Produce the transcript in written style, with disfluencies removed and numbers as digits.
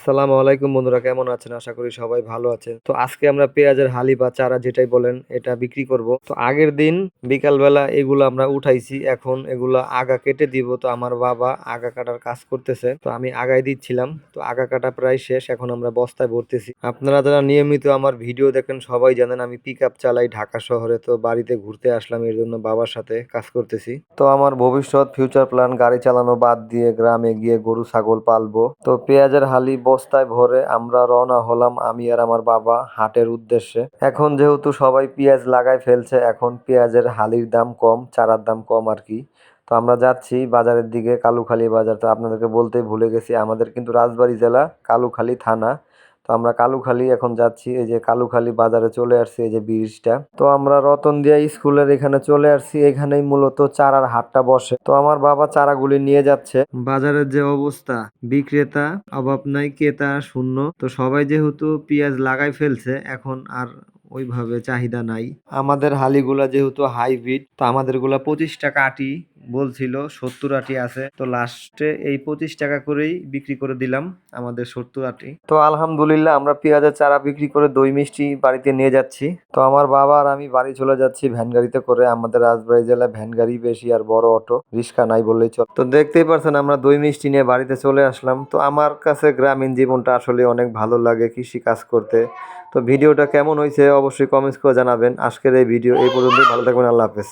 আসসালামু আলাইকুম বন্ধুরা, কেমন আছেন? আশা করি সবাই ভালো আছেন। তো আজকে আমরা পেঁয়াজের হালি বা চারা যেটাই বলেন এটা বিক্রি করব। তো আগের দিন বিকালবেলা এগুলো আমরা উঠাইছি, এখন এগুলা আগা কেটে দিব। তো আমার বাবা আগা কাটার কাজ করতেছে, তো আমি আগায় দিচ্ছিলাম। তো আগা কাটা প্রায় শেষ, এখন আমরা বস্তায় ভরতেছি। আপনারা যারা নিয়মিত আমার ভিডিও দেখেন সবাই জানেন আমি পিক আপ চালাই ঢাকা শহরে। তো বাড়িতে ঘুরতে আসলাম, এর জন্য বাবার সাথে কাজ করতেছি। তো আমার ভবিষ্যৎ ফিউচার প্ল্যান গাড়ি চালানো বাদ দিয়ে গ্রামে গিয়ে গরু ছাগল পালবো। তো পেঁয়াজের হালি বস্তায় ভরে আমরা রওনা হলাম, আমি আর আমার বাবা হাটের উদ্দেশ্যে। এখন যেহেতু সবাই পেঁয়াজ লাগাই ফেলছে, এখন পেঁয়াজের হালির দাম কম, চারার দাম কম আর কি। তো আমরা যাচ্ছি বাজারের দিকে, কালুখালী বাজার। তো আপনাদেরকে বলতেই ভুলে গেছি, আমাদের কিন্তু রাজবাড়ী জেলা, কালুখালী থানা। তো আমরা কালুখালী এখন যাচ্ছি, এই যে কালুখালী বাজারে চলে আসছি, এই যে ব্রিজটা। তো আমরা রতনদিয়া স্কুলের এখানে চলে আসছি, এখানেই মূলত চারার হাটটা বসে। তো আমার বাবা চারাগুলি নিয়ে যাচ্ছে। বাজারের যে অবস্থা, বিক্রেতা অভাব নাই, ক্রেতা শূন্য। তো সবাই যেহেতু পেঁয়াজ লাগাই ফেলছে, এখন আর ওইভাবে চাহিদা নাই। আমাদের হালিগুলা যেহেতু হাইব্রিড, তো আমাদের গুলা 25 টাকা আটি বলছিল, 70 আটি আছে। তো লাস্টে এই 25 টাকা করেই বিক্রি করে দিলাম, আমাদের 70 আটি। তো আলহামদুলিল্লাহ আমরা পেঁয়াজের চারা বিক্রি করে দই মিষ্টি বাড়িতে নিয়ে যাচ্ছি। তো আমার বাবা আর আমি বাড়ি চলে যাচ্ছি ভ্যান গাড়িতে করে। আমাদের রাজবাড়ী জেলায় ভ্যান গাড়ি বেশি, আর বড় অটো রিক্সা নাই বললেই চল। তো দেখতেই পারছেন আমরা দই মিষ্টি নিয়ে বাড়িতে চলে আসলাম। তো আমার কাছে গ্রামীণ জীবনটা আসলে অনেক ভালো লাগে, কৃষি কাজ করতে। তো ভিডিওটা কেমন হয়েছে অবশ্যই কমেন্টস করে জানাবেন। আজকের এই ভিডিও এই পর্যন্তই, ভালো থাকবেন, আল্লাহ হাফেজ।